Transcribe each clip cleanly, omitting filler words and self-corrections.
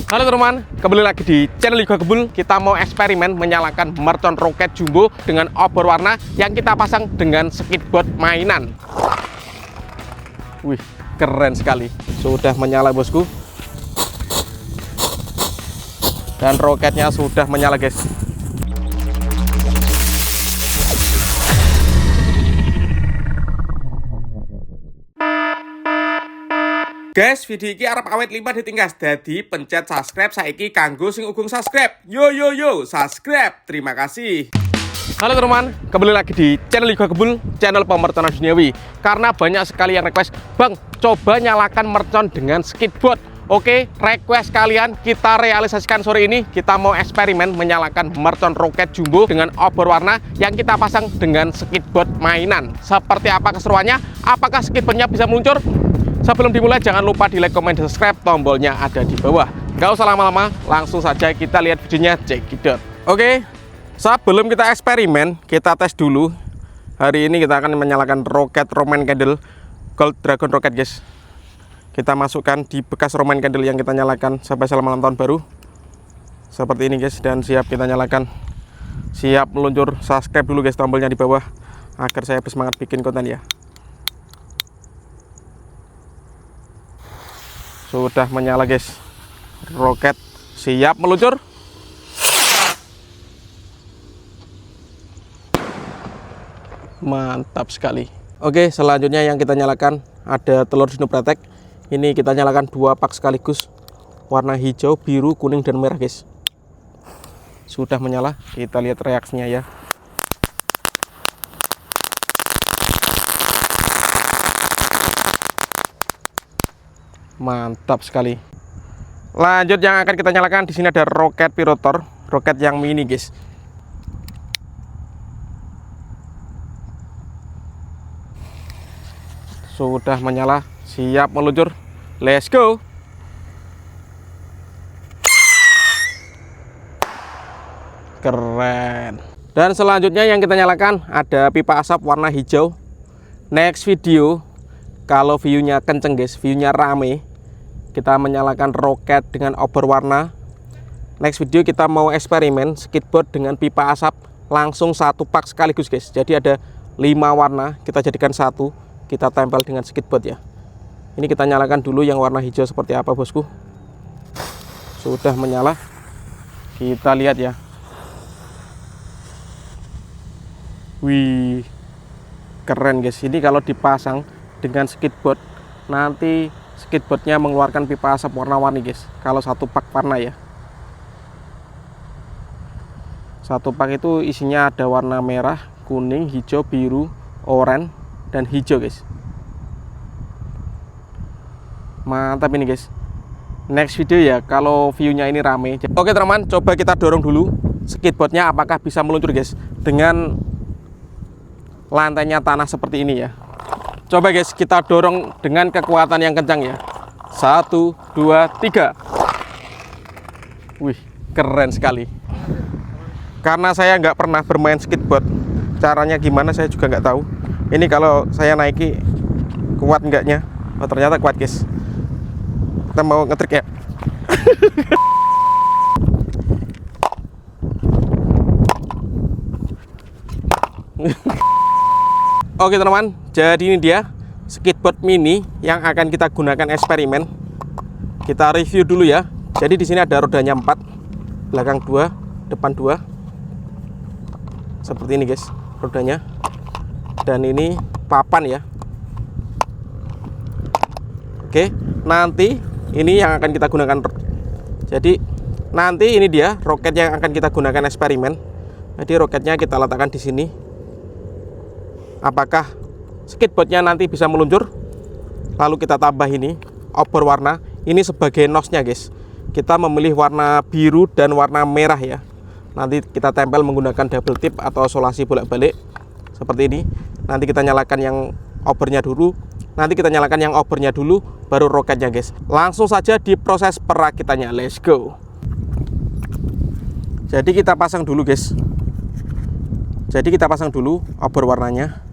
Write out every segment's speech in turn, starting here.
Halo teman-teman, kembali lagi di channel Liga Gebul. Kita mau eksperimen menyalakan mercon roket jumbo dengan obor warna yang kita pasang dengan skidboard mainan. Wih, keren sekali. Sudah menyala bosku. Dan roketnya sudah menyala guys. Guys, video ini arep awet 5 ditinggas. Jadi pencet subscribe saiki kanggo sing ugung subscribe. Yo subscribe. Terima kasih. Halo teman-teman, kembali lagi di channel Liga Gebul, channel pemerconan duniawi. Karena banyak sekali yang request, "Bang, coba nyalakan mercon dengan skidboard." Oke, request kalian kita realisasikan sore ini. Kita mau eksperimen menyalakan mercon roket jumbo dengan obor warna yang kita pasang dengan skidboard mainan. Seperti apa keseruannya? Apakah skidboardnya bisa meluncur? Sebelum dimulai jangan lupa di like, comment, dan subscribe. Tombolnya ada di bawah. Gak usah lama-lama, langsung saja kita lihat videonya. Check it out. Oke, sebelum kita eksperimen, kita tes dulu. Hari ini kita akan menyalakan roket Roman candle Gold Dragon roket guys. Kita masukkan di bekas Roman candle yang kita nyalakan sampai malam tahun baru. Seperti ini guys, dan siap kita nyalakan. Siap meluncur. Subscribe dulu guys, tombolnya di bawah agar saya bersemangat bikin konten ya. Sudah menyala guys, roket siap meluncur. Mantap sekali. Oke, selanjutnya yang kita nyalakan ada telur dinopratek. Ini kita nyalakan 2 pak sekaligus, warna hijau, biru, kuning, dan merah guys. Sudah menyala, kita lihat reaksinya ya. Mantap sekali. Lanjut yang akan kita nyalakan, di sini ada roket pirotor, roket yang mini guys. Sudah menyala, siap meluncur. Let's go. Keren. Dan selanjutnya yang kita nyalakan ada pipa asap warna hijau. Next video, kalau view-nya kenceng guys, view-nya rame, kita menyalakan roket dengan obor warna. Next video kita mau eksperimen skidboard dengan pipa asap langsung 1 pak sekaligus guys. Jadi ada 5 warna, kita jadikan 1, kita tempel dengan skidboard ya. Ini kita nyalakan dulu yang warna hijau seperti apa bosku. Sudah menyala, kita lihat ya. Wih, keren guys. Ini kalau dipasang dengan skidboard, nanti skidboardnya mengeluarkan pipa asap warna-warni guys. Kalau 1 pak warna ya, 1 pak itu isinya ada warna merah, kuning, hijau, biru, oranye, dan hijau guys. Mantap ini guys. Next video ya, kalau view-nya ini rame. Oke teman-teman, coba kita dorong dulu skidboardnya apakah bisa meluncur guys dengan lantainya tanah seperti ini ya. Coba guys, kita dorong dengan kekuatan yang kencang ya. 1, 2, 3. Wih, keren sekali. Karena saya nggak pernah bermain skateboard, caranya gimana saya juga nggak tahu. Ini kalau saya naiki kuat enggaknya? Oh, ternyata kuat guys. Kita mau ngetrik ya. Oke teman-teman, jadi ini dia skidboard mini yang akan kita gunakan eksperimen. Kita review dulu ya. Jadi di sini ada rodanya 4, belakang 2, depan 2. Seperti ini guys rodanya. Dan ini papan ya. Oke, nanti ini yang akan kita gunakan. Jadi nanti ini dia roket yang akan kita gunakan eksperimen. Jadi roketnya kita letakkan di sini. Apakah skidboardnya nanti bisa meluncur? Lalu kita tambah ini obor warna. Ini sebagai nosnya guys. Kita memilih warna biru dan warna merah ya. Nanti kita tempel menggunakan double tip atau solasi bolak-balik seperti ini. Nanti kita nyalakan yang obornya dulu. Nanti kita nyalakan yang obornya dulu, baru roketnya guys. Langsung saja di proses perakitannya. Let's go. Jadi kita pasang dulu guys. Jadi kita pasang dulu obor warnanya.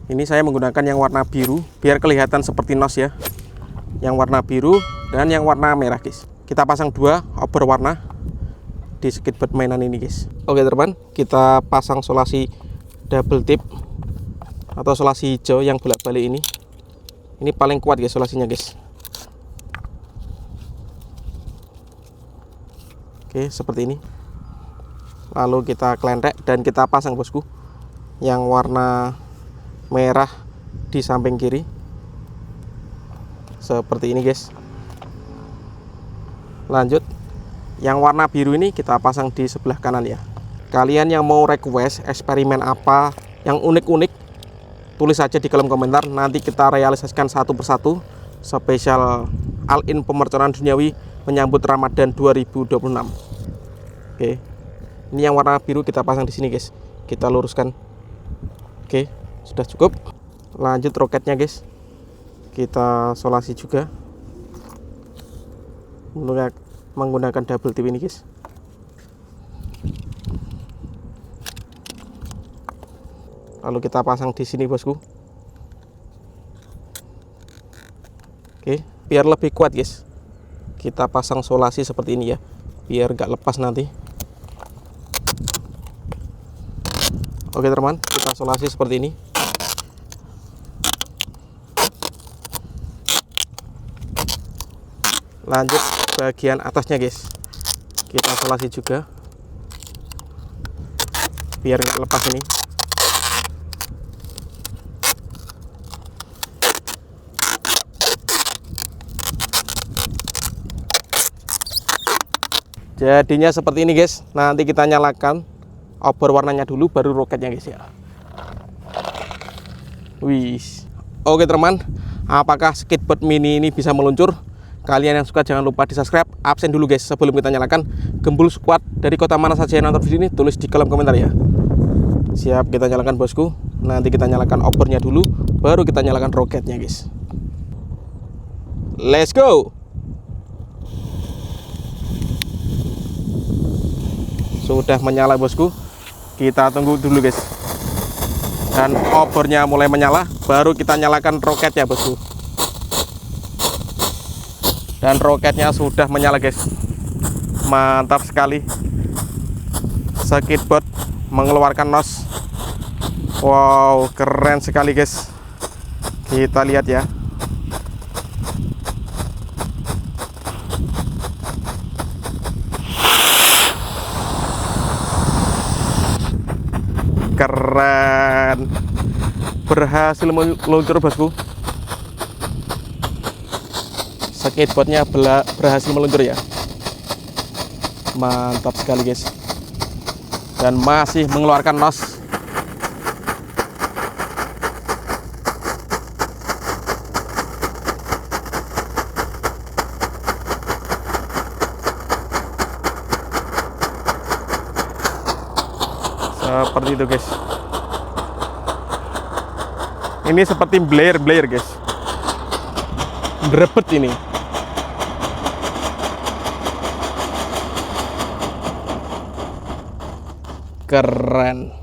Ini saya menggunakan yang warna biru biar kelihatan seperti nos ya. Yang warna biru dan yang warna merah guys. kita pasang 2 obor warna di skidbot mainan ini guys. Oke teman, kita pasang solasi double tip atau solasi hijau yang bolak-balik ini. Ini paling kuat guys solasinya guys. Oke, seperti ini. Lalu kita kelentek dan kita pasang bosku yang warna merah di samping kiri. Seperti ini guys. Lanjut, yang warna biru ini kita pasang di sebelah kanan ya. Kalian yang mau request eksperimen apa yang unik-unik, tulis aja di kolom komentar. Nanti kita realisasikan satu persatu. Spesial all-in pemerconaan duniawi menyambut Ramadan 2026. Oke, ini yang warna biru kita pasang di sini guys. Kita luruskan. Oke, sudah cukup. Lanjut roketnya guys. Kita solasi juga menggunakan double tip ini guys. Lalu kita pasang di sini bosku. Oke, biar lebih kuat guys, kita pasang solasi seperti ini ya, biar gak lepas nanti. Oke teman, kita solasi seperti ini. Lanjut bagian atasnya guys, kita solasi juga biar nggak lepas ini. Jadinya seperti ini guys. Nanti kita nyalakan obor warnanya dulu, baru roketnya guys ya. Wih, oke teman, apakah skidbot mini ini bisa meluncur? Kalian yang suka jangan lupa di subscribe, absen dulu guys sebelum kita nyalakan. Gembul squad dari kota mana saja yang nonton video ini, tulis di kolom komentar ya. Siap, kita nyalakan bosku. Nanti kita nyalakan obornya dulu, baru kita nyalakan roketnya guys. Let's go. Sudah menyala bosku. Kita tunggu dulu guys. Dan obornya mulai menyala, baru kita nyalakan roketnya bosku. Dan roketnya sudah menyala guys. Mantap sekali. Skidbot mengeluarkan nos. Wow, keren sekali guys. Kita lihat ya. Keren. Berhasil meluncur bosku. Skateboardnya berhasil meluncur ya. Mantap sekali guys. Dan masih mengeluarkan nos. Seperti itu guys. Ini seperti Blair guys. Berebet ini. Keren.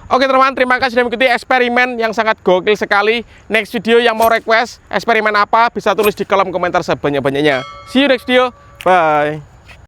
Oke teman, terima kasih sudah mengikuti eksperimen yang sangat gokil sekali. Next video yang mau request eksperimen apa, bisa tulis di kolom komentar sebanyak-banyaknya. See you next video. Bye.